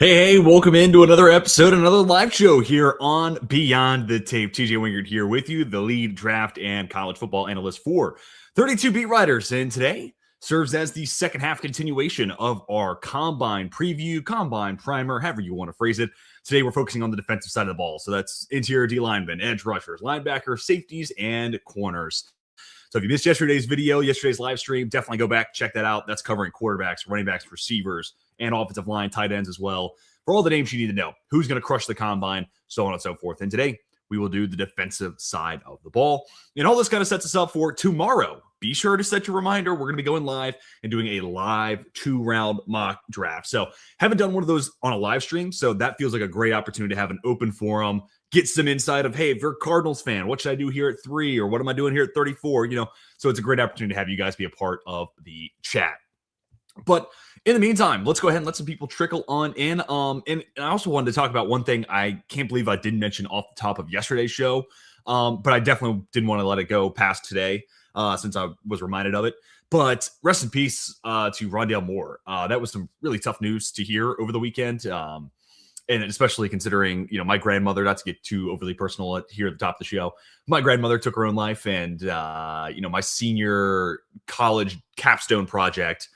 Hey, welcome into another episode, another live show here on Beyond the Tape. TJ Wengert here with you, the lead draft and college football analyst for 32 Beat Writers. And today serves as the second half continuation of our combine preview, combine primer, however you want to phrase it. Today we're focusing on the defensive side of the ball. So that's interior D linemen, edge rushers, linebackers, safeties, and corners. So if you missed yesterday's video, yesterday's live stream, definitely go back, check that out. That's covering quarterbacks, running backs, receivers, and offensive line, tight ends as well. For all the names you need to know, who's going to crush the combine, so on and so forth. And today, we will do the defensive side of the ball. And all this kind of sets us up for tomorrow. Be sure to set your reminder. We're going to be going live and doing a live 2-round mock draft. So haven't done one of those on a live stream, so that feels like a great opportunity to have an open forum, get some insight of, hey, if you're a Cardinals fan, what should I do here at 3? Or what am I doing here at 34? So it's a great opportunity to have you guys be a part of the chat. But in the meantime, let's go ahead and let some people trickle on in. And I also wanted to talk about one thing I can't believe I didn't mention off the top of yesterday's show, but I definitely didn't want to let it go past today since I was reminded of it. But rest in peace to Rondale Moore. That was some really tough news to hear over the weekend. And especially considering, my grandmother, not to get too overly personal here at the top of the show, my grandmother took her own life. And, my senior college capstone project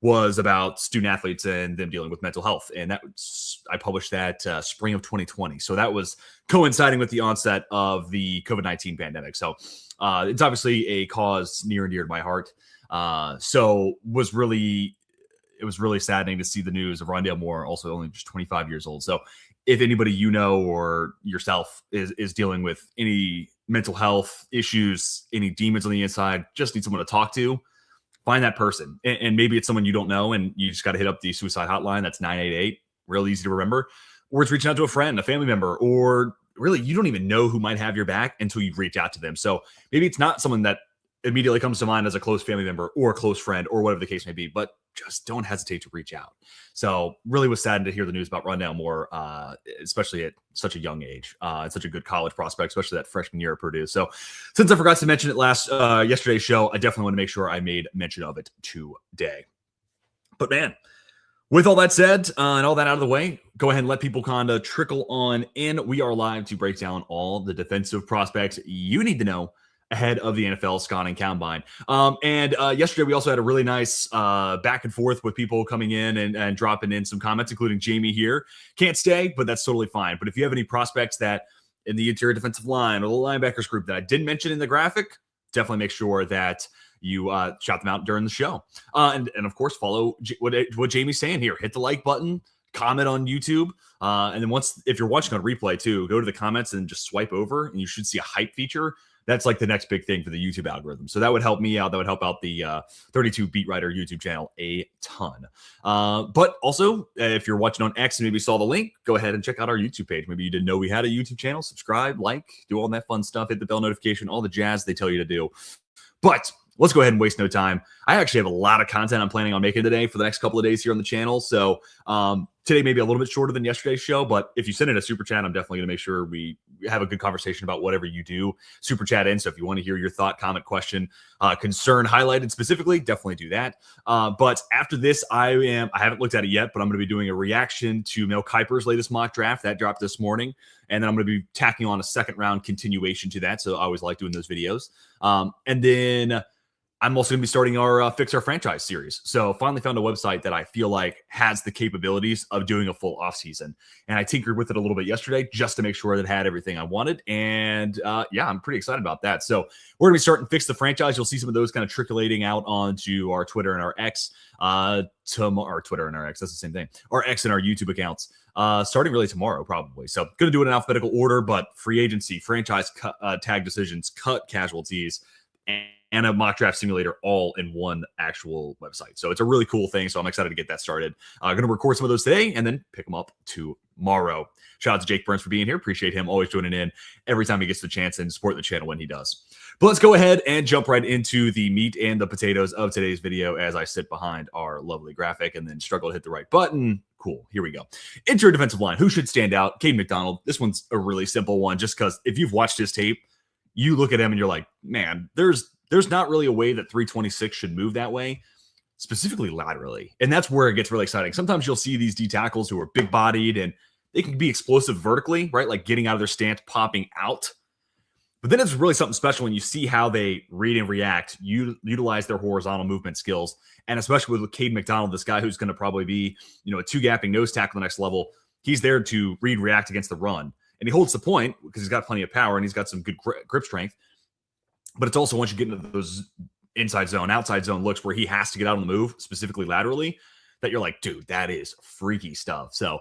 was about student athletes and them dealing with mental health. And I published that spring of 2020. So that was coinciding with the onset of the COVID-19 pandemic. So it's obviously a cause near and dear to my heart. So it was really saddening to see the news of Rondale Moore, also only just 25 years old. So if anybody or yourself is dealing with any mental health issues, any demons on the inside, just need someone to talk to, find that person. And maybe it's someone you don't know, and you just got to hit up the suicide hotline. That's 988, real easy to remember. Or it's reaching out to a friend, a family member, or really you don't even know who might have your back until you reach out to them. So maybe it's not someone that immediately comes to mind as a close family member or a close friend or whatever the case may be, but just don't hesitate to reach out. So really was saddened to hear the news about Rondale Moore, especially at such a young age, and such a good college prospect, especially that freshman year at Purdue. So since I forgot to mention it yesterday's show, I definitely want to make sure I made mention of it today. But man, with all that said and all that out of the way, go ahead and let people kind of trickle on in. We are live to break down all the defensive prospects you need to know ahead of the NFL scouting combine. And yesterday we also had a really nice back and forth with people coming in and dropping in some comments, including Jamie here. Can't stay, but that's totally fine. But if you have any prospects that in the interior defensive line or the linebackers group that I didn't mention in the graphic, definitely make sure that you shout them out during the show. And of course, follow what Jamie's saying here. Hit the like button, comment on YouTube. And then if you're watching on replay too, go to the comments and just swipe over and you should see a hype feature. That's like the next big thing for the YouTube algorithm. So that would help me out. That would help out the 32 Beat Writer YouTube channel a ton. But also, if you're watching on X and maybe saw the link, go ahead and check out our YouTube page. Maybe you didn't know we had a YouTube channel. Subscribe, like, do all that fun stuff. Hit the bell notification, all the jazz they tell you to do. But let's go ahead and waste no time. I actually have a lot of content I'm planning on making today for the next couple of days here on the channel. So today may be a little bit shorter than yesterday's show, but if you send in a super chat, I'm definitely going to make sure we have a good conversation about whatever you do. Super chat in. So if you want to hear your thought, comment, question, concern highlighted specifically, definitely do that. But after this, I haven't looked at it yet, but I'm going to be doing a reaction to Mel Kiper's latest mock draft that dropped this morning. And then I'm going to be tacking on a second round continuation to that. So I always like doing those videos. And then I'm also going to be starting our Fix Our Franchise series. So finally found a website that I feel like has the capabilities of doing a full offseason. And I tinkered with it a little bit yesterday just to make sure that it had everything I wanted. And I'm pretty excited about that. So we're going to be starting Fix the Franchise. You'll see some of those kind of trickulating out onto our Twitter and our X. Our Twitter and our X, that's the same thing. Our X and our YouTube accounts. Starting really tomorrow, probably. So going to do it in alphabetical order, but free agency, franchise tag decisions, cut casualties, and a mock draft simulator all in one actual website. So it's a really cool thing. So I'm excited to get that started. I'm going to record some of those today and then pick them up tomorrow. Shout out to Jake Burns for being here. Appreciate him always joining in every time he gets the chance and support the channel when he does. But let's go ahead and jump right into the meat and the potatoes of today's video as I sit behind our lovely graphic and then struggle to hit the right button. Cool. Here we go. Interior defensive line. Who should stand out? Caden McDonald. This one's a really simple one just because if you've watched his tape, you look at him and you're like, man, there's not really a way that 326 should move that way. specifically laterally. And that's where it gets really exciting. Sometimes you'll see these D tackles who are big bodied and they can be explosive vertically, right? Like getting out of their stance, popping out. But then it's really something special when you see how they read and react, utilize their horizontal movement skills. And especially with Cade McDonald, this guy who's going to probably be, a two-gapping nose tackle the next level. He's there to read, react against the run. And he holds the point because he's got plenty of power and he's got some good grip strength. But it's also once you get into those inside zone, outside zone looks where he has to get out on the move, specifically laterally, that you're like, dude, that is freaky stuff. So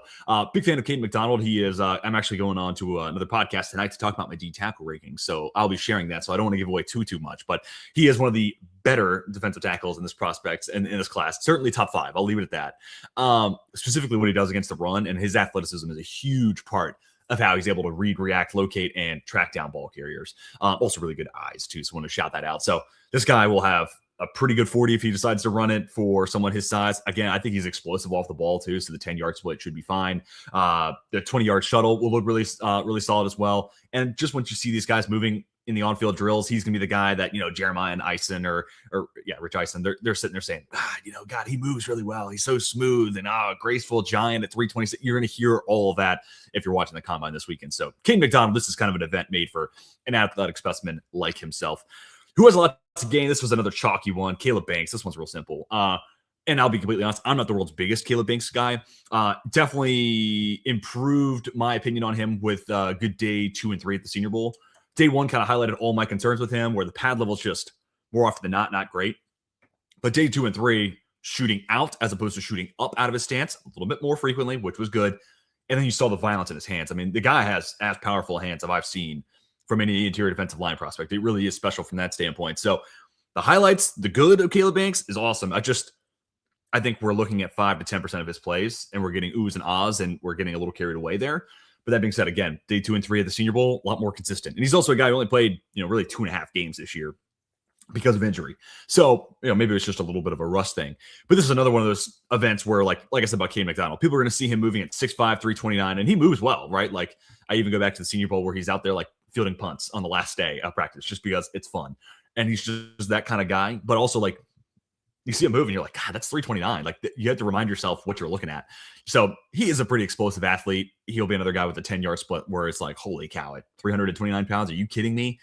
big fan of Cade McDonald. He is, I'm actually going on to another podcast tonight to talk about my D tackle rankings. So I'll be sharing that. So I don't want to give away too much, but he is one of the better defensive tackles in this prospects and in this class, certainly top 5. I'll leave it at that. Specifically what he does against the run, and his athleticism is a huge part of how he's able to read, react, locate, and track down ball carriers. Also really good eyes too. So I want to shout that out. So this guy will have a pretty good 40 if he decides to run it for someone his size. Again, I think he's explosive off the ball too. So the 10-yard split should be fine. The 20-yard shuttle will look really solid as well. And just once you see these guys moving in the on-field drills, he's going to be the guy that, Jeremiah and Eisen or Rich Eisen, they're sitting there saying, God, he moves really well. He's so smooth and graceful giant at 326. You're going to hear all of that if you're watching the combine this weekend. So Cade McDonald, this is kind of an event made for an athletic specimen like himself. Who has a lot to gain? This was another chalky one. Caleb Banks. This one's real simple. And I'll be completely honest, I'm not the world's biggest Caleb Banks guy. Definitely improved my opinion on him with good day 2 and 3 at the Senior Bowl. Day 1 kind of highlighted all my concerns with him, where the pad level's just more often than not great. But day 2 and 3, shooting out as opposed to shooting up out of his stance a little bit more frequently, which was good. And then you saw the violence in his hands. I mean, the guy has as powerful hands as I've seen from any interior defensive line prospect. It really is special from that standpoint. So the highlights, the good of Caleb Banks is awesome. I think we're looking at 5 to 10% of his plays, and we're getting oohs and ahs, and we're getting a little carried away there. But that being said, again, day 2 and 3 at the Senior Bowl, a lot more consistent. And he's also a guy who only played, really 2.5 games this year because of injury. So, maybe it's just a little bit of a rust thing. But this is another one of those events where, like I said about Cade McDonald, people are going to see him moving at 6'5", 329, and he moves well, right? Like, I even go back to the Senior Bowl where he's out there, like, fielding punts on the last day of practice just because it's fun. And he's just that kind of guy. But also, like, you see him move and you're like, God, that's 329. Like, you have to remind yourself what you're looking at. So he is a pretty explosive athlete. He'll be another guy with a 10-yard split where it's like, holy cow, at 329 pounds, are you kidding me?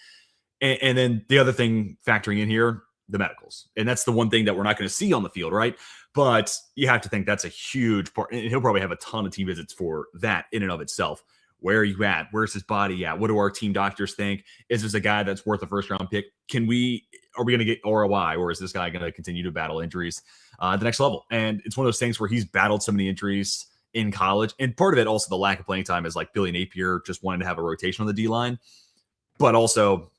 And then the other thing factoring in here, the medicals. And that's the one thing that we're not going to see on the field, right? But you have to think that's a huge part. And he'll probably have a ton of team visits for that in and of itself. Where are you at? Where's his body at? What do our team doctors think? Is this a guy that's worth a first-round pick? Are we going to get ROI, or is this guy going to continue to battle injuries at the next level? And it's one of those things where he's battled so many injuries in college. And part of it also, the lack of playing time, is like Billy Napier just wanting to have a rotation on the D-line. But also,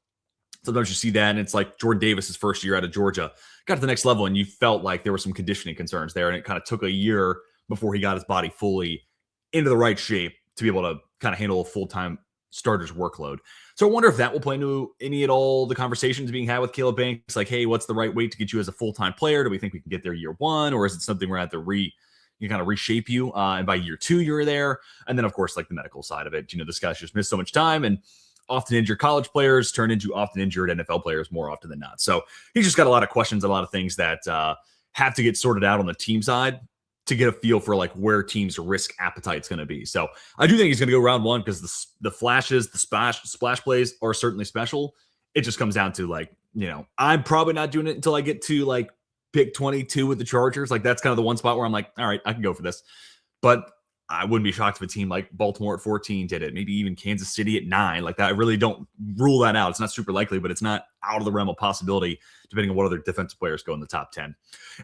sometimes you see that, and it's like Jordan Davis's first year out of Georgia. Got to the next level, and you felt like there were some conditioning concerns there, and it kind of took a year before he got his body fully into the right shape to be able to kind of handle a full-time starter's workload. So I wonder if that will play into any at all the conversations being had with Caleb Banks. Like, hey, what's the right weight to get you as a full-time player? Do we think we can get there year 1? Or is it something we're going to have to kind of reshape you? And by year 2, you're there. And then, of course, like the medical side of it. This guy's just missed so much time, and often injured college players turn into often injured NFL players more often than not. So he's just got a lot of questions, a lot of things that have to get sorted out on the team side to get a feel for like where teams' risk appetite is going to be. So I do think he's going to go round 1 because the flashes, the splash plays are certainly special. It just comes down to like, I'm probably not doing it until I get to like pick 22 with the Chargers. Like that's kind of the one spot where I'm like, all right, I can go for this. But I wouldn't be shocked if a team like Baltimore at 14 did it, maybe even Kansas City at 9. Like that, I really don't rule that out. It's not super likely, but it's not out of the realm of possibility, depending on what other defensive players go in the top 10. And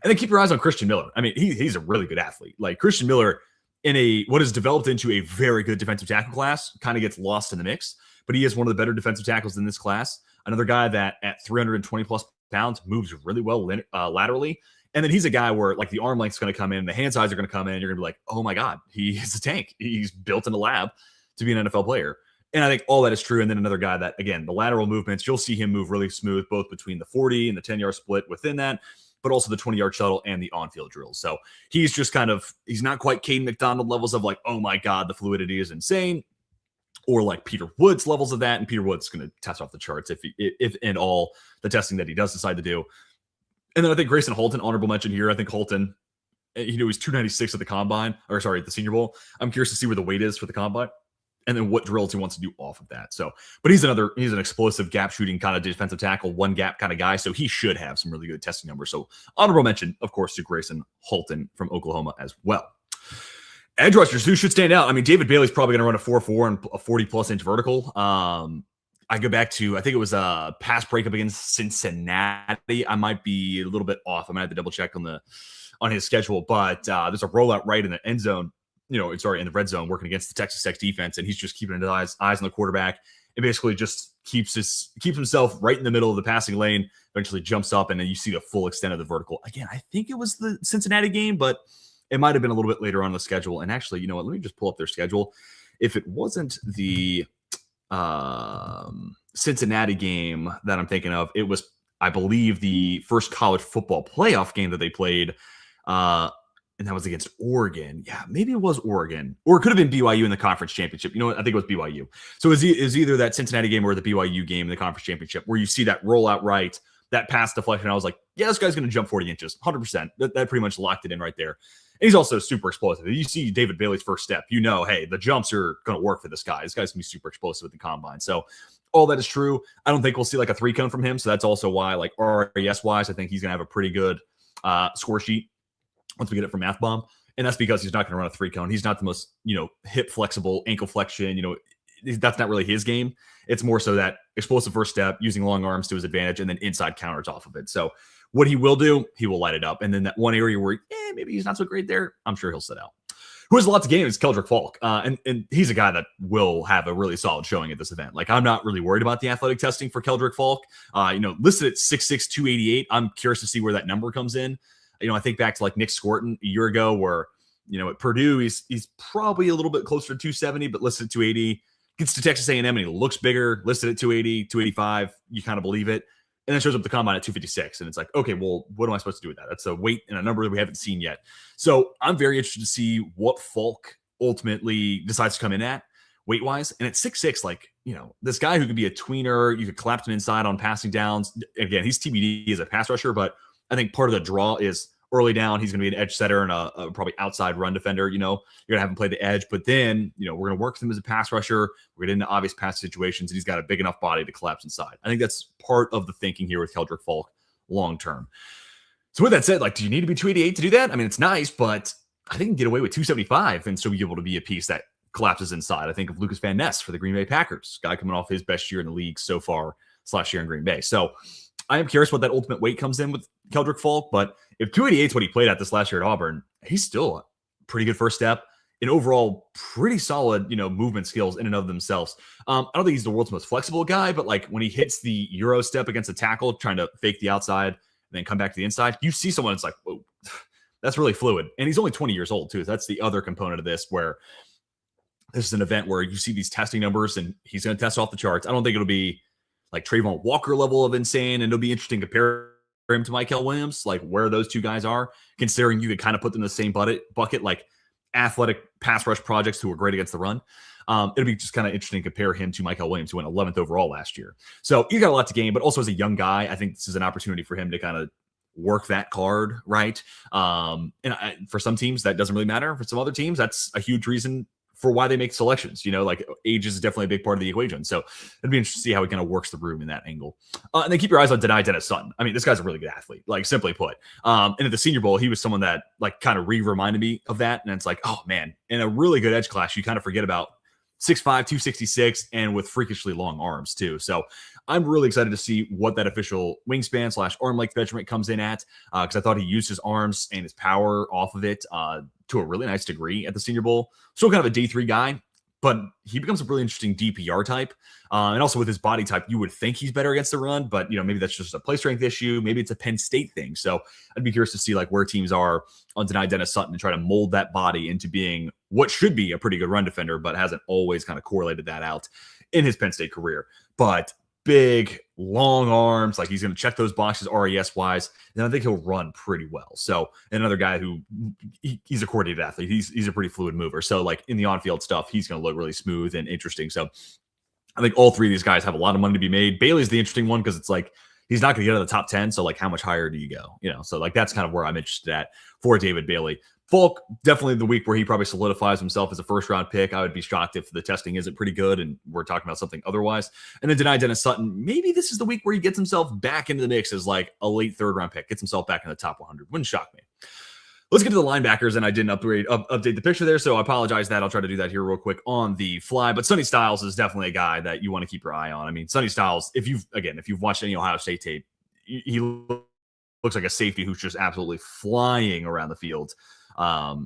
then keep your eyes on Christian Miller. I mean, he's a really good athlete. Like Christian Miller in what has developed into a very good defensive tackle class kind of gets lost in the mix, but he is one of the better defensive tackles in this class. Another guy that at 320 plus pounds moves really well laterally. And then he's a guy where like the arm length is going to come in, the hand size are going to come in, and you're going to be like, oh my God, he's a tank. He's built in a lab to be an NFL player. And I think all that is true. And then another guy that, again, the lateral movements, you'll see him move really smooth, both between the 40 and the 10-yard split within that, but also the 20-yard shuttle and the on-field drills. So he's just he's not quite Cade McDonald levels of like, oh my God, the fluidity is insane, or like Peter Woods levels of that. And Peter Woods is going to test off the charts if and all the testing that he does decide to do. And then I think Grayson Holton, honorable mention here. I think Holton, he's 296 at the combine, or sorry, at the Senior Bowl. I'm curious to see where the weight is for the combine, and then what drills he wants to do off of that. So, but he's an explosive gap shooting kind of defensive tackle, one gap kind of guy. So he should have some really good testing numbers. So honorable mention, of course, to Grayson Holton from Oklahoma as well. Edge rushers who should stand out. I mean, David Bailey's probably going to run a 4.4 and a 40+ inch vertical. I go back to, I think it was a pass breakup against Cincinnati. I might be a little bit off. I might have to double check on his schedule, but there's a rollout right in the end zone, in the red zone, working against the Texas Tech defense, and he's just keeping his eyes on the quarterback and basically just keeps himself right in the middle of the passing lane, eventually jumps up, and then you see the full extent of the vertical. Again, I think it was the Cincinnati game, but it might have been a little bit later on the schedule. And actually, you know what? Let me just pull up their schedule. If it wasn't the Cincinnati game that I'm thinking of, it was, I believe, the first college football playoff game that they played, and that was against Oregon. Yeah, maybe it was Oregon, or it could have been BYU in the conference championship. You know what? I think it was BYU. So it was either that Cincinnati game or the BYU game in the conference championship, where you see that rollout right, that pass deflection. I was like, yeah, this guy's going to jump 40 inches, 100%. That pretty much locked it in right there. And he's also super explosive. You see David Bailey's first step, hey, the jumps are going to work for this guy. This guy's going to be super explosive at the combine. So all that is true. I don't think we'll see like a 3-cone from him. So that's also why, like RAS-wise, I think he's going to have a pretty good score sheet once we get it from Math Bomb. And that's because he's not going to run a 3-cone. He's not the most, hip flexible, ankle flexion, that's not really his game. It's more so that explosive first step, using long arms to his advantage, and then inside counters off of it. So what he will do, he will light it up. And then that one area where maybe he's not so great there, I'm sure he'll sit out. Who has a lot to gain is Keldrick Falk. And he's a guy that will have a really solid showing at this event. Like, I'm not really worried about the athletic testing for Keldrick Falk. Listed at 6'6", 288. I'm curious to see where that number comes in. I think back to like Nick Scorton a year ago where, at Purdue, he's probably a little bit closer to 270, but listed at 280. Gets to Texas A&M and he looks bigger, listed at 280, 285. You kind of believe it. And then shows up at the combine at 256. And it's like, okay, well, what am I supposed to do with that? That's a weight and a number that we haven't seen yet. So I'm very interested to see what Falk ultimately decides to come in at weight-wise. And at 6'6", like, this guy who could be a tweener, you could collapse him inside on passing downs. Again, he's TBD as a pass rusher, but I think part of the draw is early down, he's going to be an edge setter and a probably outside run defender. You're going to have him play the edge, but then, we're going to work with him as a pass rusher. We're going to get into obvious pass situations, and he's got a big enough body to collapse inside. I think that's part of the thinking here with Keldrick Falk long term. So with that said, like, do you need to be 288 to do that? I mean, it's nice, but I think you can get away with 275 and still be able to be a piece that collapses inside. I think of Lucas Van Ness for the Green Bay Packers, guy coming off his best year in the league so far / year in Green Bay. So I am curious what that ultimate weight comes in with Keldrick Falk, but if 288 is what he played at this last year at Auburn, he's still a pretty good first step and overall pretty solid, movement skills in and of themselves. I don't think he's the world's most flexible guy, but like when he hits the Euro step against a tackle, trying to fake the outside and then come back to the inside, you see someone that's like, whoa, that's really fluid. And he's only 20 years old too. That's the other component of this, where this is an event where you see these testing numbers and he's going to test off the charts. I don't think it'll be like Trayvon Walker level of insane, and it'll be interesting to compare him to Mykel Williams, like where those two guys are, considering you could kind of put them in the same bucket, like athletic pass rush projects who are great against the run. It'll be just kind of interesting to compare him to Mykel Williams, who went 11th overall last year. So you got a lot to gain, but also as a young guy, I think this is an opportunity for him to kind of work that card, right? For some teams, that doesn't really matter. For some other teams, that's a huge reason for why they make selections. Like age is definitely a big part of the equation. So it'd be interesting to see how he kind of works the room in that angle. And then keep your eyes on Dennis Sutton. I mean, this guy's a really good athlete, like simply put. And at the Senior Bowl, he was someone that like kind of reminded me of that. And it's like, oh man, in a really good edge class, you kind of forget about 6'5", 266, and with freakishly long arms too. So I'm really excited to see what that official wingspan / arm length measurement comes in at, because I thought he used his arms and his power off of it to a really nice degree at the Senior Bowl. Still kind of a day 3 guy, but he becomes a really interesting DPR type. And also with his body type, you would think he's better against the run, but maybe that's just a play strength issue. Maybe it's a Penn State thing. So I'd be curious to see like where teams are on Dennis Sutton and try to mold that body into being what should be a pretty good run defender, but hasn't always kind of correlated that out in his Penn State career. But big, long arms, like he's going to check those boxes RES-wise, and I think he'll run pretty well. So another guy who he's a coordinated athlete. He's a pretty fluid mover. So like in the on-field stuff, he's going to look really smooth and interesting. So I think all three of these guys have a lot of money to be made. Bailey's the interesting one because it's like he's not going to get out of the top 10. So like, how much higher do you go? So like, that's kind of where I'm interested at for David Bailey. Falk, definitely the week where he probably solidifies himself as a first-round pick. I would be shocked if the testing isn't pretty good and we're talking about something otherwise. And then deny Dennis Sutton. Maybe this is the week where he gets himself back into the mix as like a late third-round pick, gets himself back in the top 100. Wouldn't shock me. Let's get to the linebackers, and I didn't update the picture there, so I apologize that. I'll try to do that here real quick on the fly. But Sonny Styles is definitely a guy that you want to keep your eye on. I mean, Sonny Styles, if you've watched any Ohio State tape, he looks like a safety who's just absolutely flying around the field.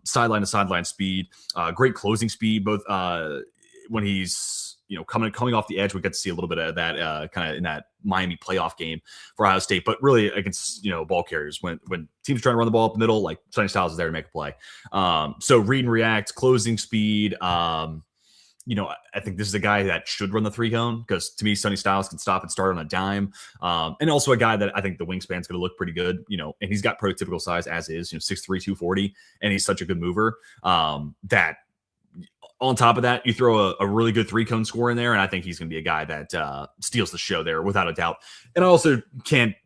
Sideline to sideline speed, great closing speed, both when he's coming off the edge. We get to see a little bit of that kind of in that Miami playoff game for Ohio State, but really against ball carriers when teams are trying to run the ball up the middle, like Sonny Styles is there to make a play. So read and react, closing speed. I think this is a guy that should run the 3-cone because to me, Sonny Styles can stop and start on a dime. And also a guy that I think the wingspan's going to look pretty good, and he's got prototypical size as is, 6'3", 240, and he's such a good mover that on top of that, you throw a really good 3-cone score in there, and I think he's going to be a guy that steals the show there without a doubt. And I also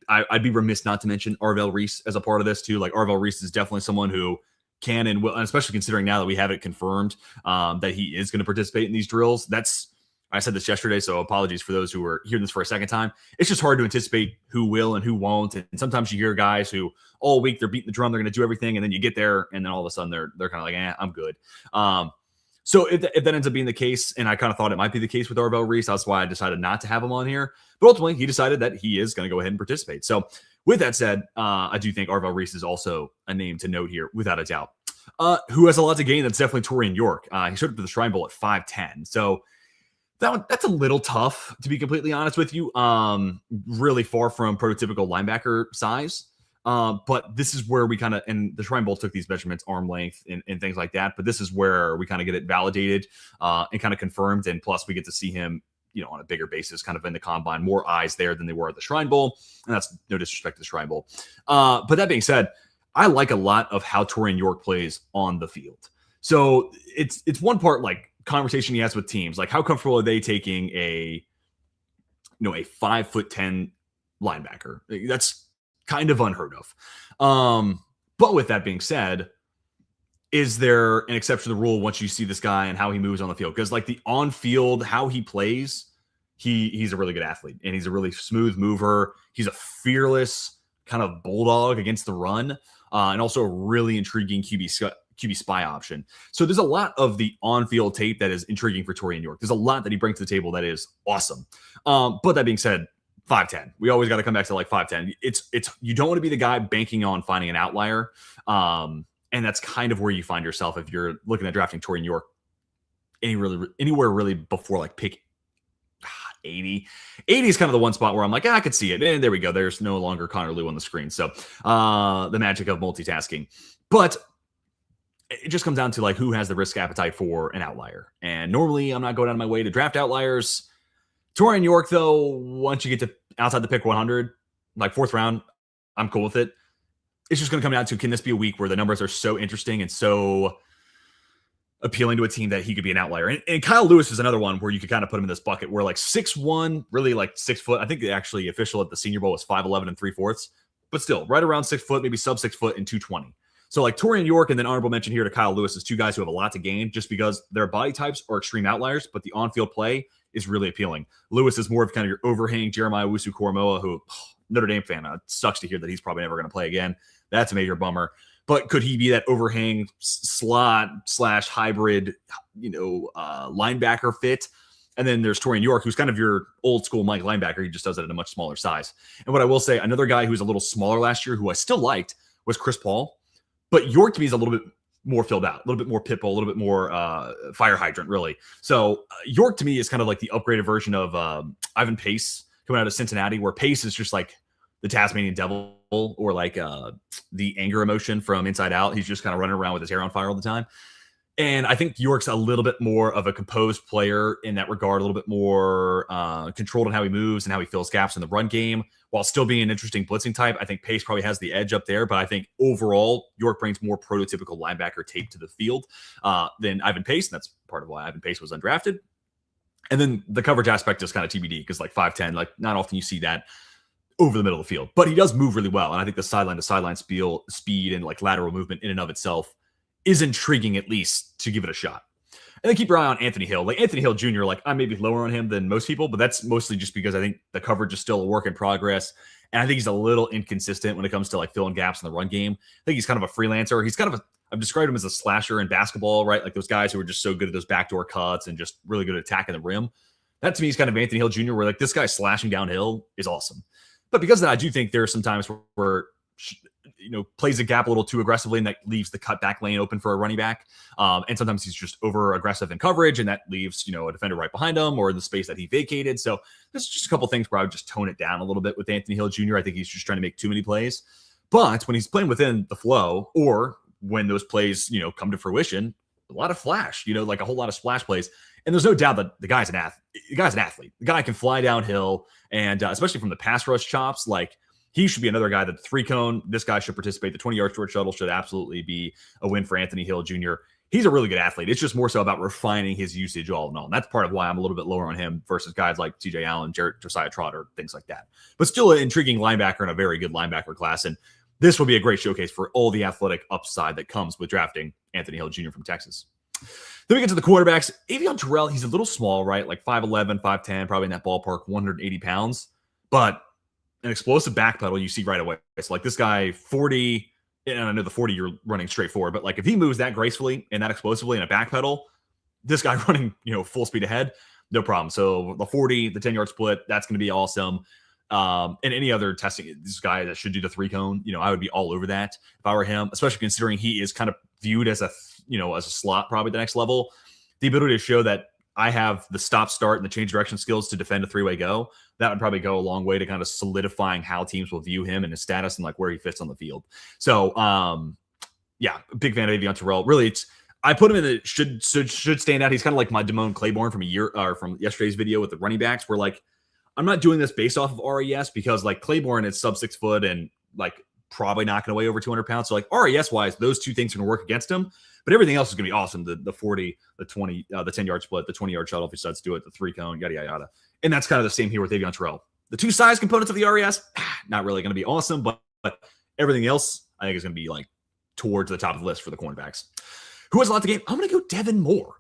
I'd be remiss not to mention Arvell Reese as a part of this too. Like Arvell Reese is definitely someone who can and will, and especially considering now that we have it confirmed that he is going to participate in these drills. I said this yesterday, so apologies for those who are hearing this for a second time. It's just hard to anticipate who will and who won't. And sometimes you hear guys who all week they're beating the drum, they're going to do everything, and then you get there, and then all of a sudden they're kind of like, I'm good. So if that ends up being the case, and I kind of thought it might be the case with Arvell Reese, that's why I decided not to have him on here. But ultimately, he decided that he is going to go ahead and participate. So with that said, I do think Arvell Reese is also a name to note here, without a doubt. Who has a lot to gain? That's definitely Torian York. He showed up to the Shrine Bowl at 5'10". So that's a little tough, to be completely honest with you. Really far from prototypical linebacker size. But this is where we kind of, and the Shrine Bowl took these measurements, arm length and things like that. But this is where we kind of get it validated and kind of confirmed. And plus we get to see him, on a bigger basis, kind of in the combine, more eyes there than they were at the Shrine Bowl. And that's no disrespect to the Shrine Bowl. But that being said, I like a lot of how Torian York plays on the field. So it's one part like conversation he has with teams, like how comfortable are they taking a 5'10" linebacker? That's kind of unheard of. But with that being said, is there an exception to the rule once you see this guy and how he moves on the field? Because like the on-field, how he plays, he's a really good athlete and he's a really smooth mover. He's a fearless kind of bulldog against the run, and also a really intriguing QB spy option. So there's a lot of the on-field tape that is intriguing for Torian York. There's a lot that he brings to the table that is awesome. But that being said, 5'10". We always got to come back to like 5'10". It's you don't want to be the guy banking on finding an outlier. And that's kind of where you find yourself if you're looking at drafting Torian York anywhere really before like pick 80. 80 is kind of the one spot where I'm like, I could see it. And there we go. There's no longer Connor Lew on the screen. So the magic of multitasking. But it just comes down to like who has the risk appetite for an outlier. And normally I'm not going out of my way to draft outliers. Torian York, though, once you get to outside the pick 100, like fourth round, I'm cool with it. It's just going to come down to, can this be a week where the numbers are so interesting and so appealing to a team that he could be an outlier? And Kyle Lewis is another one where you could kind of put him in this bucket where like 6'1", really like 6 foot. I think the actually official at the Senior Bowl was 5'11" and 3/4, but still right around 6 foot, maybe sub 6 foot and 220. So like Torian York and then honorable mention here to Kyle Lewis is two guys who have a lot to gain just because their body types are extreme outliers, but the on-field play is really appealing. Lewis is more of kind of your overhang Jeremiah Owusu-Koramoah, who Notre Dame fan. It sucks to hear that he's probably never going to play again. That's a major bummer. But could he be that overhang slot / hybrid, linebacker fit? And then there's Torian York, who's kind of your old school Mike linebacker. He just does it at a much smaller size. And what I will say, another guy who's a little smaller last year, who I still liked, was Chris Paul. But York to me is a little bit more filled out, a little bit more pitbull, a little bit more fire hydrant, really. So York to me is kind of like the upgraded version of Ivan Pace coming out of Cincinnati, where Pace is just like the Tasmanian devil or like the anger emotion from Inside Out. He's just kind of running around with his hair on fire all the time. And I think York's a little bit more of a composed player in that regard, a little bit more controlled on how he moves and how he fills gaps in the run game, while still being an interesting blitzing type. I think Pace probably has the edge up there, but I think overall York brings more prototypical linebacker tape to the field than Ivan Pace, and that's part of why Ivan Pace was undrafted. And then the coverage aspect is kind of TBD because like 5'10", like not often you see that. over the middle of the field, but he does move really well. And I think the sideline to sideline speed and like lateral movement in and of itself is intriguing, at least to give it a shot. And then keep your eye on Anthony Hill. Like Anthony Hill Jr., like I'm maybe lower on him than most people, but that's mostly just because I think the coverage is still a work in progress. And I think he's a little inconsistent when it comes to like filling gaps in the run game. I think he's kind of a freelancer. He's kind of I've described him as a slasher in basketball, right? Like those guys who are just so good at those backdoor cuts and just really good at attacking the rim. That to me is kind of Anthony Hill Jr., where like this guy slashing downhill is awesome. But because of that, I do think there are some times where plays the gap a little too aggressively, and that leaves the cutback lane open for a running back. And sometimes he's just over aggressive in coverage, and that leaves a defender right behind him or in the space that he vacated. So there's just a couple things where I would just tone it down a little bit with Anthony Hill Jr. I think he's just trying to make too many plays. But when he's playing within the flow, or when those plays come to fruition, a lot of flash, like a whole lot of splash plays. And there's no doubt that the guy's an athlete. The guy can fly downhill, and especially from the pass rush chops, like he should be another guy that the 3-cone, this guy should participate. The 20-yard short shuttle should absolutely be a win for Anthony Hill Jr. He's a really good athlete. It's just more so about refining his usage all in all. And that's part of why I'm a little bit lower on him versus guys like TJ Allen, Josiah Trotter, things like that. But still an intriguing linebacker and a very good linebacker class. And this will be a great showcase for all the athletic upside that comes with drafting Anthony Hill Jr. from Texas. Then we get to the quarterbacks. Avion Terrell, he's a little small, right? Like 5'11", 5'10", probably in that ballpark, 180 pounds. But an explosive back pedal you see right away. So like this guy, 40, and I know the 40 you're running straight forward, but like if he moves that gracefully and that explosively in a back pedal, this guy running, full speed ahead, no problem. So the 40, the 10-yard split, that's going to be awesome. And any other testing, this guy that should do the 3-cone, I would be all over that if I were him, especially considering he is kind of viewed as a slot, probably the next level. The ability to show that I have the stop, start, and the change direction skills to defend a 3-way go, that would probably go a long way to kind of solidifying how teams will view him and his status and like where he fits on the field. So, big fan of Avion Terrell. Really, I put him in the should stand out. He's kind of like my Damone Claiborne from yesterday's video with the running backs, where like I'm not doing this based off of RES because like Claiborne is sub 6 foot and like probably not going to weigh over 200 pounds. So like RES wise, those two things are going to work against him, but everything else is going to be awesome. The 40, the 20, the 10-yard split, the 20-yard shuttle if he decides to do it, the 3-cone, yada, yada, yada. And that's kind of the same here with Avion Terrell. The two size components of the RES, not really going to be awesome, but everything else I think is going to be like towards the top of the list for the cornerbacks. Who has a lot to gain? I'm going to go Devin Moore.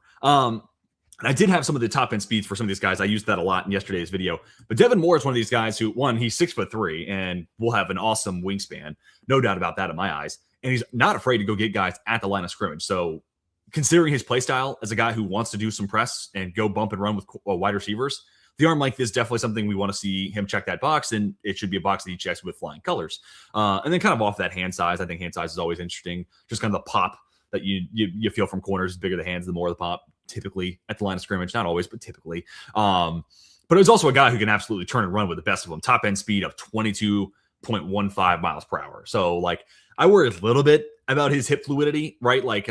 And I did have some of the top end speeds for some of these guys. I used that a lot in yesterday's video. But Devin Moore is one of these guys who, one, he's 6'3" and will have an awesome wingspan. No doubt about that in my eyes. And he's not afraid to go get guys at the line of scrimmage. So considering his play style as a guy who wants to do some press and go bump and run with wide receivers, the arm length is definitely something we want to see him check that box. And it should be a box that he checks with flying colors. And then kind of off that hand size, I think hand size is always interesting. Just kind of the pop that you feel from corners. The bigger the hands, the more the pop. Typically at the line of scrimmage, not always, but typically. But he's also a guy who can absolutely turn and run with the best of them. Top end speed of 22.15 miles per hour. So like I worry a little bit about his hip fluidity, right? Like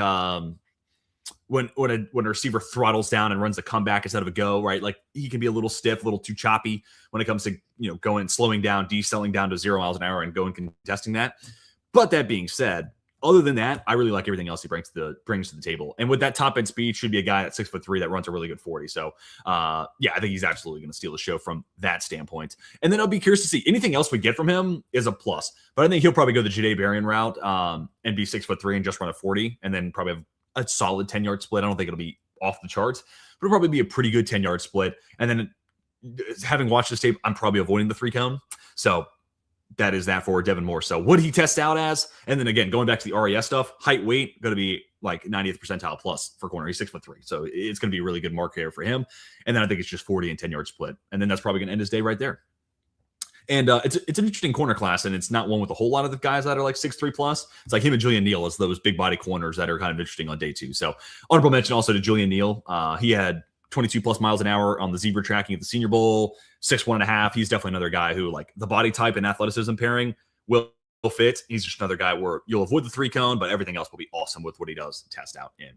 when a receiver throttles down and runs a comeback instead of a go, right? Like he can be a little stiff, a little too choppy when it comes to going, slowing down, decelling down to 0 miles an hour and going contesting that. But that being said, other than that, I really like everything else he brings to the table. And with that top end speed, should be a guy at 6'3" that runs a really good 40. So I think he's absolutely going to steal the show from that standpoint. And then I'll be curious to see anything else we get from him is a plus. But I think he'll probably go the Jahdae Barron route and be 6'3" and just run a 40, and then probably have a solid 10-yard split. I don't think it'll be off the charts, but it'll probably be a pretty good 10-yard split. And then having watched this tape, I'm probably avoiding the 3-cone. So that is that for Devin Moore. So what he tests out as, and then again, going back to the RES stuff, height, weight, going to be like 90th percentile plus for corner. He's 6'3". So it's going to be a really good marker for him. And then I think it's just 40 and 10-yard split. And then that's probably going to end his day right there. And it's an interesting corner class, and it's not one with a whole lot of the guys that are like 6'3 plus. It's like him and Julian Neal as those big body corners that are kind of interesting on day two. So honorable mention also to Julian Neal. He had 22 plus miles an hour on the zebra tracking at the Senior Bowl, 6'1.5". He's definitely another guy who, like, the body type and athleticism pairing will fit. He's just another guy where you'll avoid the 3-cone, but everything else will be awesome with what he does test out in.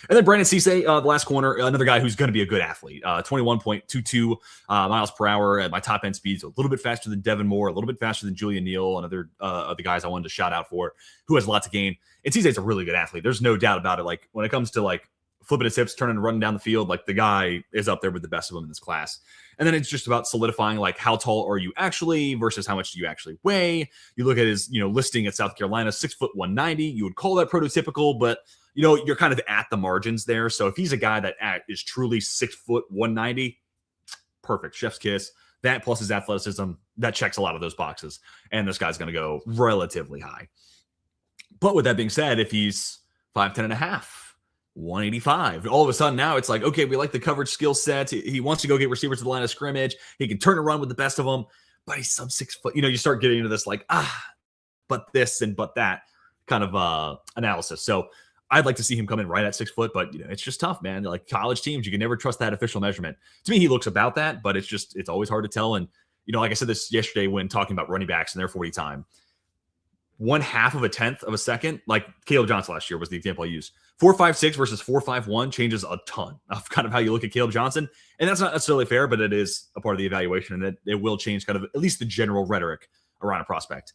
And then Brandon Cisse, the last corner, another guy who's going to be a good athlete. 21.22 miles per hour at my top end speeds, a little bit faster than Devin Moore, a little bit faster than Julian Neal, another of the guys I wanted to shout out for, who has a lot to gain. And Cisse's a really good athlete. There's no doubt about it. Like when it comes to like flipping his hips, turning and running down the field. Like the guy is up there with the best of them in this class. And then it's just about solidifying like how tall are you actually versus how much do you actually weigh. You look at his, listing at South Carolina, 6'190". You would call that prototypical, but you're kind of at the margins there. So if he's a guy that is truly 6'190", perfect, chef's kiss. That plus his athleticism, that checks a lot of those boxes. And this guy's going to go relatively high. But with that being said, if he's 5'10 and a half, 185, all of a sudden now it's like, okay, we like the coverage skill sets. He wants to go get receivers to the line of scrimmage. He can turn and run with the best of them, but he's sub 6 foot. You start getting into this like, but this and but that kind of analysis. So I'd like to see him come in right at 6 foot, but it's just tough, man. Like college teams, you can never trust that official measurement. To me, he looks about that, but it's always hard to tell. And like I said this yesterday when talking about running backs and their 40 time, 1/2 of a tenth of a second, like Caleb Johnson last year was the example I used. 4.56 versus 4.51 changes a ton of kind of how you look at Caleb Johnson, and that's not necessarily fair, but it is a part of the evaluation, and it will change kind of at least the general rhetoric around a prospect.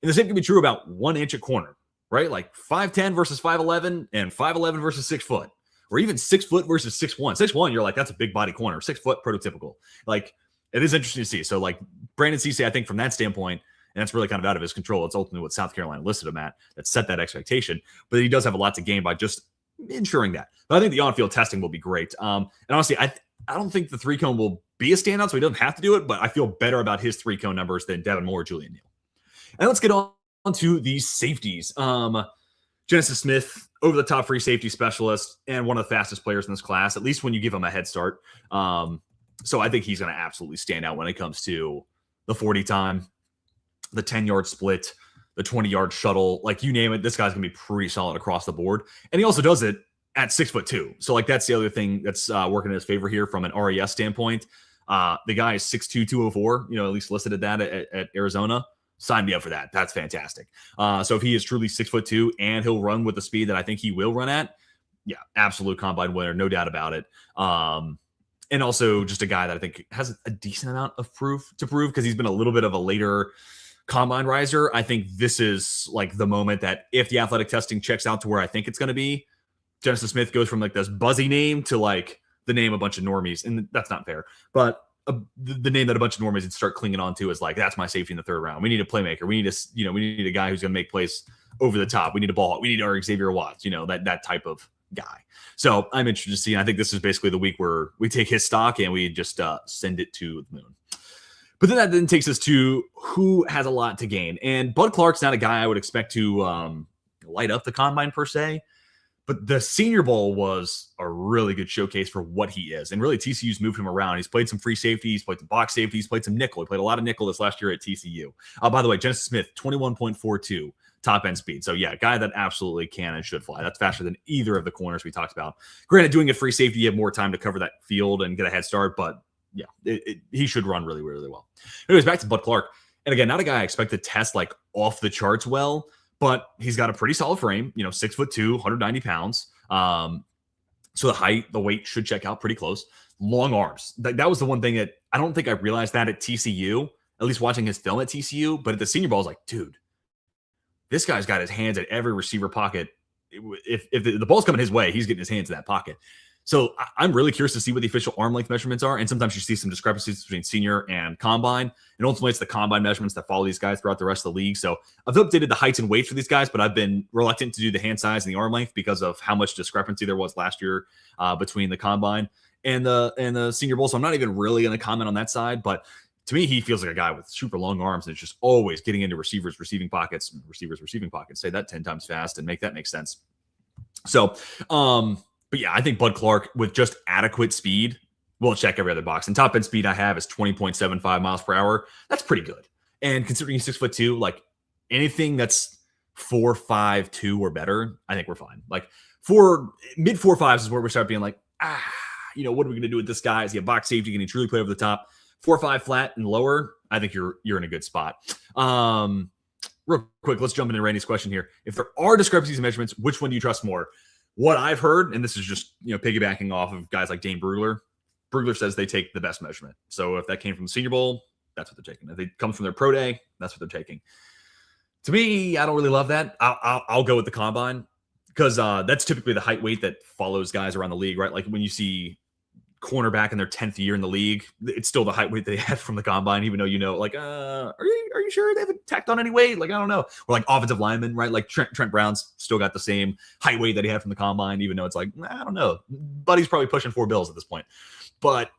And the same can be true about 1 inch at corner. Right? Like 5'10 versus 5'11 and 5'11 versus 6 foot, or even 6 foot versus 6'1. 6'1, you're like, that's a big body corner. 6 foot, prototypical. Like, it is interesting to see. So, like, Brandon Cisse, I think from that standpoint, and that's really kind of out of his control. It's ultimately what South Carolina listed him at that set that expectation. But he does have a lot to gain by just ensuring that. But I think the on-field testing will be great. And honestly, I don't think the 3-cone will be a standout, so he doesn't have to do it, but I feel better about his 3-cone numbers than Devin Moore or Julian Neal. And let's get on to these safeties. Genesis Smith, over the top free safety specialist and one of the fastest players in this class, at least when you give him a head start. So I think he's going to absolutely stand out when it comes to the 40 time, the 10-yard split, the 20-yard shuttle, like you name it, this guy's going to be pretty solid across the board. And he also does it at 6'2". So like that's the other thing that's working in his favor here from an RES standpoint. The guy is 6'2", 204, at least listed at that at Arizona. Sign me up for that. That's fantastic. So if he is truly 6'2" and he'll run with the speed that I think he will run at, yeah, absolute combine winner, no doubt about it. And also just a guy that I think has a decent amount of proof because he's been a little bit of a later combine riser. I think this is like the moment that if the athletic testing checks out to where I think it's going to be, Genesis Smith goes from like this buzzy name to like the name a bunch of normies. And that's not fair. But the name that a bunch of normies would start clinging on to is like, that's my safety in the 3rd round. We need a playmaker. We need a guy who's going to make plays over the top. We need a ball. We need our Xavier Watts, that type of guy. So I'm interested to see. And I think this is basically the week where we take his stock and we just send it to the moon. But then that then takes us to who has a lot to gain. And Bud Clark's not a guy I would expect to light up the combine per se. But the Senior Bowl was a really good showcase for what he is. And really, TCU's moved him around. He's played some free safety. He's played some box safety. He's played some nickel. He played a lot of nickel this last year at TCU. By the way, Genesis Smith, 21.42 top end speed. So, yeah, a guy that absolutely can and should fly. That's faster than either of the corners we talked about. Granted, doing a free safety, you have more time to cover that field and get a head start. But, yeah, he should run really, really well. Anyways, back to Bud Clark. And, again, not a guy I expect to test, like, off the charts well. But he's got a pretty solid frame, 6'2", 190 pounds. So the height, the weight should check out pretty close. Long arms. That was the one thing that I don't think I realized that at TCU, at least watching his film at TCU. But at the Senior Bowl, I was like, dude, this guy's got his hands at every receiver pocket. If the ball's coming his way, he's getting his hands in that pocket. So I'm really curious to see what the official arm length measurements are. And sometimes you see some discrepancies between senior and combine. And ultimately, it's the combine measurements that follow these guys throughout the rest of the league. So I've updated the heights and weights for these guys, but I've been reluctant to do the hand size and the arm length because of how much discrepancy there was last year between the combine and the Senior Bowl. So I'm not even really going to comment on that side. But to me, he feels like a guy with super long arms and it's just always getting into receivers' receiving pockets. Say that 10 times fast and make that make sense. So, but yeah, I think Bud Clark with just adequate speed will check every other box. And top end speed I have is 20.75 miles per hour. That's pretty good. And considering he's 6'2", like anything that's 4.52 or better, I think we're fine. Like mid 4.5s is where we start being like, what are we going to do with this guy? Is he a box safety? Can he truly play over the top? 4.5 flat and lower, I think you're in a good spot. Real quick, let's jump into Randy's question here. If there are discrepancies in measurements, which one do you trust more? What I've heard, and this is just piggybacking off of guys like Dane Brugler. Brugler says they take the best measurement. So if that came from the Senior Bowl, that's what they're taking. If it comes from their pro day, that's what they're taking. To me, I don't really love that. I'll go with the combine. because that's typically the height weight that follows guys around the league, right? Like when you see cornerback in their 10th year in the league, it's still the height weight they had from the combine, even though like, are you sure they haven't tacked on any weight? Like, I don't know. Or like offensive linemen, right? Like Trent Brown's still got the same height weight that he had from the combine, even though it's like, I don't know. Buddy's probably pushing 4 bills at this point. But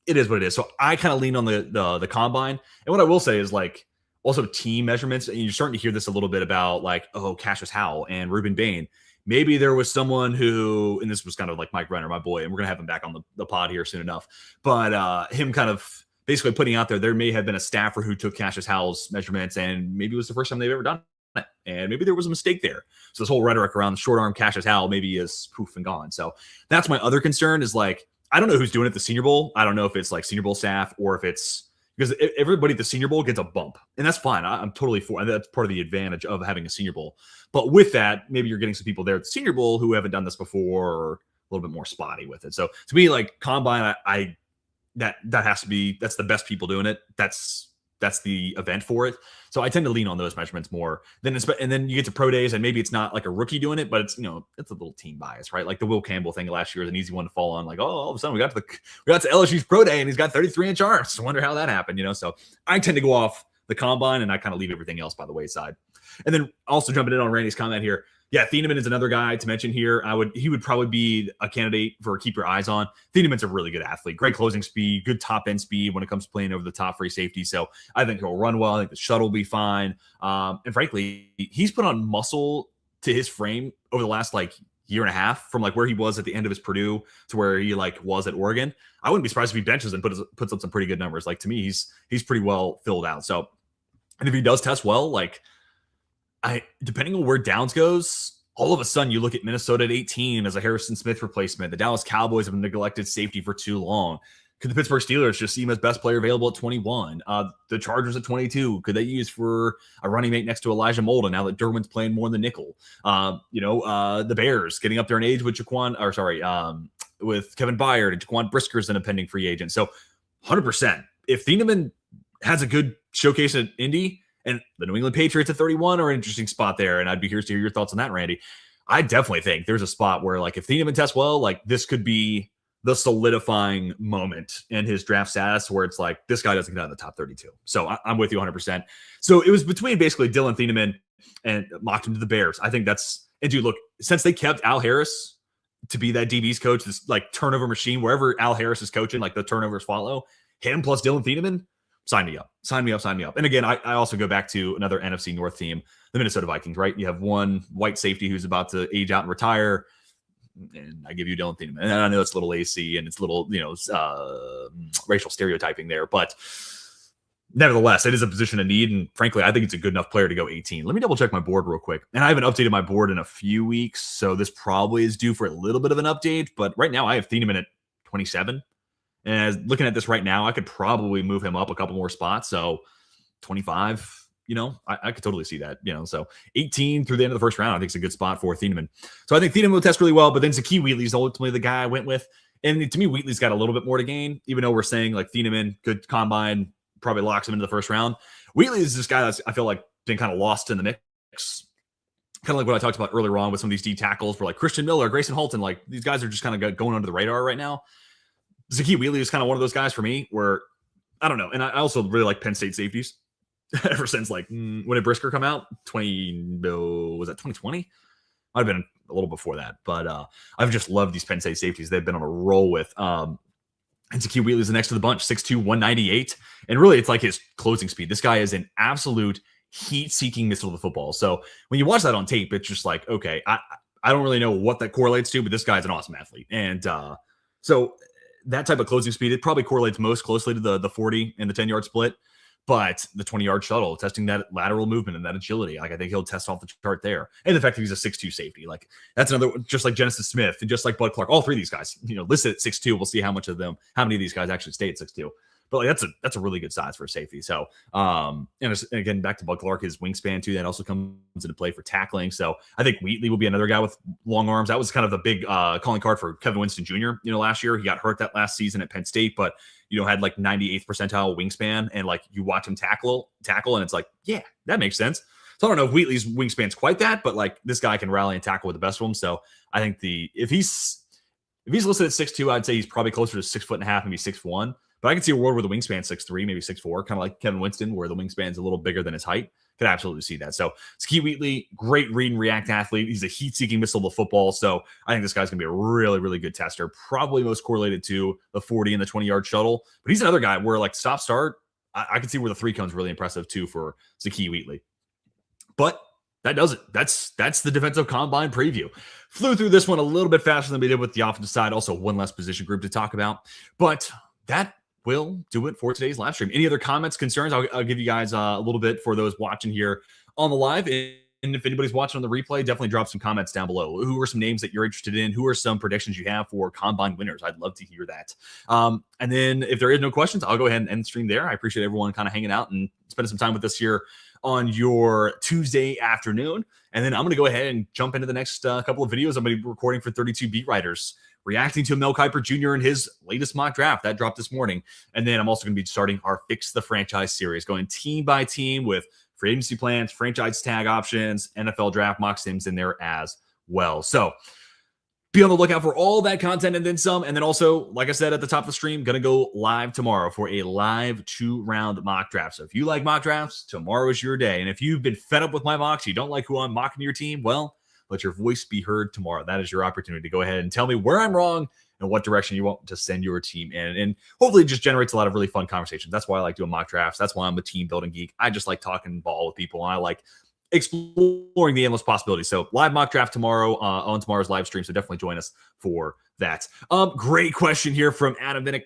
it is what it is. So I kind of lean on the combine. And what I will say is like also team measurements. And you're starting to hear this a little bit about like, Cassius Howell and Ruben Bain. Maybe there was someone who, and this was kind of like Mike Renner, my boy, and we're going to have him back on the pod here soon enough, but him kind of basically putting out there may have been a staffer who took Cassius Howell's measurements, and maybe it was the first time they've ever done it, and maybe there was a mistake there. So this whole rhetoric around the short arm Cassius Howell maybe is poof and gone. So that's my other concern is like, I don't know who's doing it at the Senior Bowl. I don't know if it's like Senior Bowl staff or if it's because everybody at the Senior Bowl gets a bump, and that's fine. I'm totally for. That's part of the advantage of having a Senior Bowl. But with that, maybe you're getting some people there at the Senior Bowl who haven't done this before or a little bit more spotty with it. So to me, like combine, that has to be that's the best people doing it. That's the event for it. So I tend to lean on those measurements more. And then you get to pro days, and maybe it's not like a rookie doing it, but it's it's a little team bias, right? Like the Will Campbell thing last year is an easy one to fall on. Like, all of a sudden we got to LSU's pro day, and he's got 33-inch arms. I wonder how that happened, So I tend to go off the combine, and I kind of leave everything else by the wayside. And then also jumping in on Randy's comment here. Yeah, Thieneman is another guy to mention here. He would probably be a candidate for keep your eyes on. Thieneman's a really good athlete, great closing speed, good top end speed when it comes to playing over the top free safety. So I think he'll run well. I think the shuttle will be fine. And frankly, he's put on muscle to his frame over the last like year and a half from like where he was at the end of his Purdue to where he like was at Oregon. I wouldn't be surprised if he benches and puts up some pretty good numbers. Like to me, he's pretty well filled out. So, and if he does test well, like depending on where Downs goes, all of a sudden you look at Minnesota at 18 as a Harrison Smith replacement. The Dallas Cowboys have neglected safety for too long. Could the Pittsburgh Steelers just see him as best player available at 21? The Chargers at 22. Could they use for a running mate next to Elijah Molden now that Derwin's playing more in the nickel? The Bears getting up there in age with with Kevin Byard and Jaquan Brisker's an impending free agent. So 100%. If Thieneman has a good showcase at Indy, and the New England Patriots at 31 are an interesting spot there. And I'd be curious to hear your thoughts on that, Randy. I definitely think there's a spot where, like, if Thieneman tests well, like, this could be the solidifying moment in his draft status where it's like, this guy doesn't get out of the top 32. So I'm with you 100%. So it was between basically Dylan Thieneman and mocked him to the Bears. I think and dude, look, since they kept Al Harris to be that DB's coach, this like turnover machine, wherever Al Harris is coaching, like the turnovers follow him plus Dylan Thieneman. Sign me up. And again, I also go back to another NFC North team, the Minnesota Vikings, right? You have one white safety who's about to age out and retire, and I give you Dylan Thieneman. And I know it's a little AC and it's a little, racial stereotyping there, but nevertheless, it is a position of need, and frankly, I think it's a good enough player to go 18. Let me double check my board real quick. And I haven't updated my board in a few weeks, so this probably is due for a little bit of an update, but right now I have Thieneman at 27. And as looking at this right now, I could probably move him up a couple more spots. So 25, I could totally see that, So 18 through the end of the first round, I think is a good spot for Thieneman. So I think Thieneman will test really well, but then Zakee Wheatley's ultimately the guy I went with. And to me, Wheatley's got a little bit more to gain, even though we're saying like Thieneman, good combine, probably locks him into the first round. Wheatley is this guy that's, I feel like, been kind of lost in the mix. Kind of like what I talked about earlier on with some of these D tackles, where like Christian Miller, Grayson Halton, like these guys are just kind of going under the radar right now. Zakee Wheatley is kind of one of those guys for me where, I don't know. And I also really like Penn State safeties ever since like when did Brisker come out? 2020? Might have been a little before that, but I've just loved these Penn State safeties. They've been on a roll with. And Zakee Wheatley is the next to the bunch, 6'2", 198. And really it's like his closing speed. This guy is an absolute heat-seeking missile to the football. So when you watch that on tape, it's just like, okay, I don't really know what that correlates to, but this guy's an awesome athlete. And so that type of closing speed, it probably correlates most closely to the 40 and the 10-yard split, but the 20-yard shuttle, testing that lateral movement and that agility, like I think he'll test off the chart there. And the fact that he's a 6'2" safety, like that's another, just like Genesis Smith and just like Bud Clark, all three of these guys, listed at 6'2". We'll see how many of these guys actually stay at 6'2". But like that's a really good size for a safety. So and again, back to Bud Clark, his wingspan too, that also comes into play for tackling. So I think Wheatley will be another guy with long arms. That was kind of the big calling card for Kevin Winston Jr. Last year. He got hurt that last season at Penn State, but had like 98th percentile wingspan, and like you watch him tackle, and it's like, yeah, that makes sense. So I don't know if Wheatley's wingspan's quite that, but like this guy can rally and tackle with the best of them. So I think if he's listed at 6'2", I'd say he's probably closer to 6'1.5", maybe 6'1". But I can see a world where the wingspan's 6'3", maybe 6'4", kind of like Kevin Winston, where the wingspan's a little bigger than his height. Could absolutely see that. So Ski Wheatley, great read and react athlete. He's a heat-seeking missile of football. So I think this guy's going to be a really, really good tester. Probably most correlated to the 40 and the 20-yard shuttle. But he's another guy where like stop-start, I can see where the 3-cone's really impressive too for Ski Wheatley. But that does it. That's the defensive combine preview. Flew through this one a little bit faster than we did with the offensive side. Also, one less position group to talk about. But that will do it for today's live stream. Any other comments, concerns? I'll give you guys a little bit for those watching here on the live. And if anybody's watching on the replay, definitely drop some comments down below. Who are some names that you're interested in? Who are some predictions you have for combine winners? I'd love to hear that. And then if there is no questions, I'll go ahead and end the stream there. I appreciate everyone kind of hanging out and spending some time with us here on your Tuesday afternoon. And then I'm going to go ahead and jump into the next couple of videos I'm going to be recording for 32 Beat Writers, reacting to Mel Kiper Jr. in his latest mock draft that dropped this morning. And then I'm also going to be starting our Fix the Franchise series, going team by team with free agency plans, franchise tag options, NFL draft mock sims in there as well. So be on the lookout for all that content and then some. And then also, like I said at the top of the stream, going to go live tomorrow for a live 2-round mock draft. So if you like mock drafts, tomorrow is your day. And if you've been fed up with my mocks, you don't like who I'm mocking your team, well, let your voice be heard tomorrow. That is your opportunity to go ahead and tell me where I'm wrong and what direction you want to send your team in. And hopefully it just generates a lot of really fun conversations. That's why I like doing mock drafts. That's why I'm a team building geek. I just like talking ball with people, and I like exploring the endless possibilities. So live mock draft tomorrow on tomorrow's live stream. So definitely join us for that. Great question here from Adam Vinnick.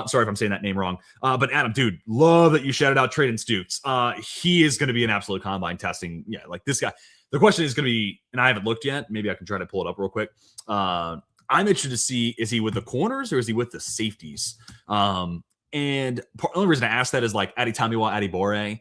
Sorry if I'm saying that name wrong. But Adam, dude, love that you shouted out Traden Stukes. He is going to be an absolute combine testing. Yeah, like this guy. The question is going to be, and I haven't looked yet. Maybe I can try to pull it up real quick. I'm interested to see, is he with the corners or is he with the safeties? And the only reason I asked that is like Aditamiwa Adibore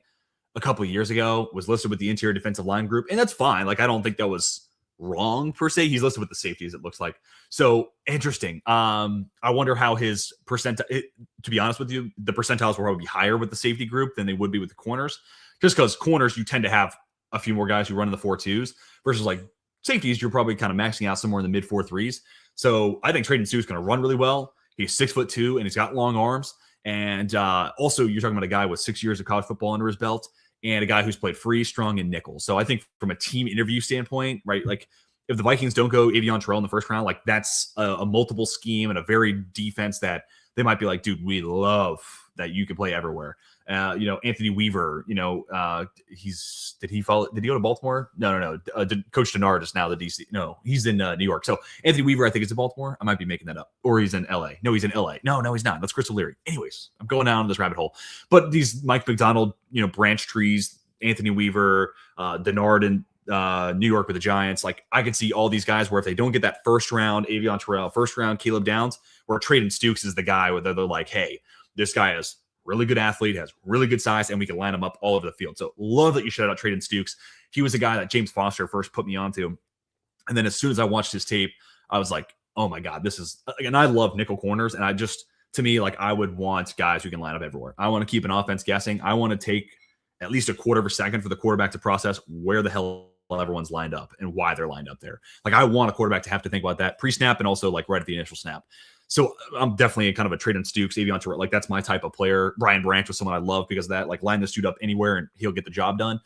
a couple of years ago was listed with the interior defensive line group, and that's fine. Like, I don't think that was wrong per se. He's listed with the safeties, it looks like. So interesting. I wonder how his percentile, to be honest with you, the percentiles will probably be higher with the safety group than they would be with the corners, just because corners, you tend to have a few more guys who run in the 4.2s versus like safeties, you're probably kind of maxing out somewhere in the mid 4.3s. So I think Traden Stukes is going to run really well. He's 6'2" and he's got long arms. And also, you're talking about a guy with 6 years of college football under his belt and a guy who's played free, strong, and nickel. So I think from a team interview standpoint, right, like if the Vikings don't go Avion Terrell in the first round, like that's a multiple scheme and a very defense that they might be like, dude, we love that you can play everywhere. Anthony Weaver, did he go to Baltimore? No. Coach Denard is now the DC. No, he's in New York. So Anthony Weaver, I think, is in Baltimore. I might be making that up. Or he's in LA. No, he's in LA. No, he's not. That's Chris O'Leary. Anyways, I'm going down this rabbit hole. But these Mike McDonald, branch trees, Anthony Weaver, Denard in New York with the Giants, like I can see all these guys where if they don't get that first round, Avion Terrell, first round, Caleb Downs, where Traden Stukes is the guy where they're like, hey, this guy is really good athlete, has really good size, and we can line him up all over the field. So love that you shout out Traden Stukes. He was a guy that James Foster first put me onto. And then as soon as I watched his tape, I was like, oh my God, this is, and I love nickel corners. And to me, like I would want guys who can line up everywhere. I want to keep an offense guessing. I want to take at least a quarter of a second for the quarterback to process where the hell everyone's lined up and why they're lined up there. Like I want a quarterback to have to think about that pre-snap and also like right at the initial snap. So I'm definitely kind of a Traden Stukes, Avion Terrell. Like that's my type of player. Brian Branch was someone I love because of that. Like line this dude up anywhere and he'll get the job done.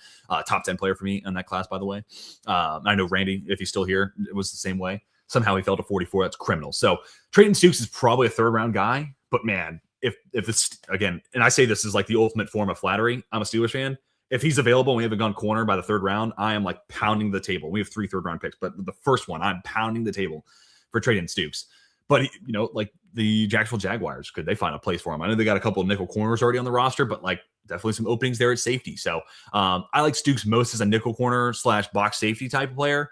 Top 10 player for me in that class, by the way. I know Randy, if he's still here, it was the same way. Somehow he fell to 44. That's criminal. So Traden Stukes is probably a third round guy. But man, if it's again, and I say this is like the ultimate form of flattery. I'm a Steelers fan. If he's available and we have a gun corner by the third round, I am like pounding the table. We have 3 third-round picks, but the first one, I'm pounding the table for Traden Stukes. But, like the Jacksonville Jaguars, could they find a place for him? I know they got a couple of nickel corners already on the roster, but like definitely some openings there at safety. So I like Stukes most as a nickel corner / box safety type of player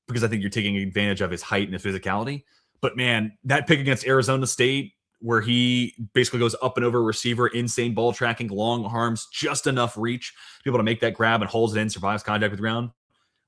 because I think you're taking advantage of his height and his physicality. But man, that pick against Arizona State, where he basically goes up and over a receiver, insane ball tracking, long arms, just enough reach to be able to make that grab and holds it in, survives contact with the ground.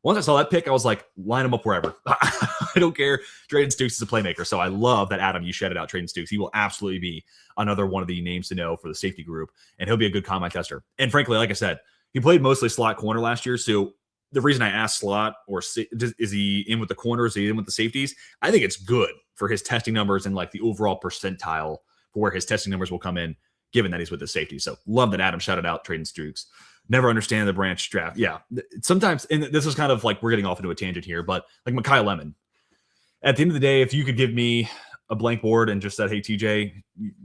Once I saw that pick, I was like, line him up wherever. I don't care. Traden Stukes is a playmaker. So I love that, Adam, you shouted out Traden Stukes. He will absolutely be another one of the names to know for the safety group, and he'll be a good combine tester. And frankly, like I said, He played mostly slot corner last year. So the reason I asked slot or is he in with the corners? Is he in with the safeties? I think it's good for his testing numbers and like the overall percentile for where his testing numbers will come in, given that he's with the safety. So love that Adam shouted out Traden Stukes. Never understand the branch draft. Yeah, sometimes, and this is kind of like we're getting off into a tangent here, but like Mekhi Lemon. At the end of the day, if you could give me a blank board and just said, "Hey TJ,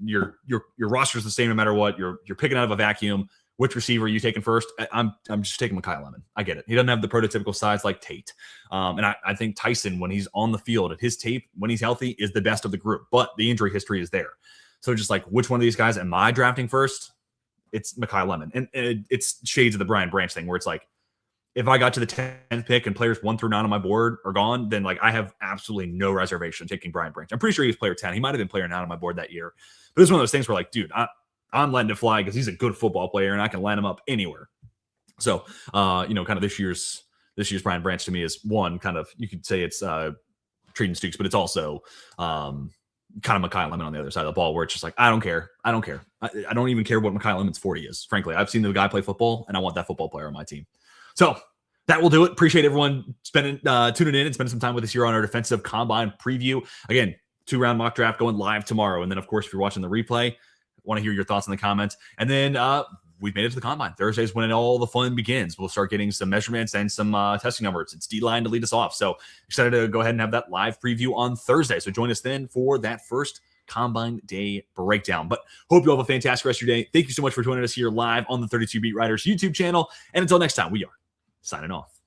your roster's the same no matter what. You're picking out of a vacuum. Which receiver are you taking first?" I'm just taking Mekhi Lemon. I get it. He doesn't have the prototypical size like Tate. And I think Tyson, when he's on the field at his tape, when he's healthy, is the best of the group. But the injury history is there. So just like, which one of these guys am I drafting first? It's Mekhi Lemon. And it's shades of the Brian Branch thing where it's like, if I got to the 10th pick and players 1 through 9 on my board are gone, then like I have absolutely no reservation taking Brian Branch. I'm pretty sure he was player 10. He might have been player 9 on my board that year. But it's one of those things where like, dude, I'm letting it fly because he's a good football player and I can line him up anywhere. So, kind of this year's Brian Branch to me is one kind of, you could say it's Traden Stukes, but it's also kind of Mekhi Lemon on the other side of the ball where it's just like, I don't care. I don't even care what Mekhi Lemon's 40 is. Frankly, I've seen the guy play football and I want that football player on my team. So that will do it. Appreciate everyone tuning in and spending some time with us here on our defensive combine preview. Again, 2-round mock draft going live tomorrow. And then, of course, if you're watching the replay, want to hear your thoughts in the comments. And then we've made it to the combine. Thursday's when all the fun begins. We'll start getting some measurements and some testing numbers. It's D-line to lead us off. So excited to go ahead and have that live preview on Thursday. So join us then for that first Combine Day breakdown. But hope you all have a fantastic rest of your day. Thank you so much for joining us here live on the 32 Beat Writers YouTube channel. And until next time, we are signing off.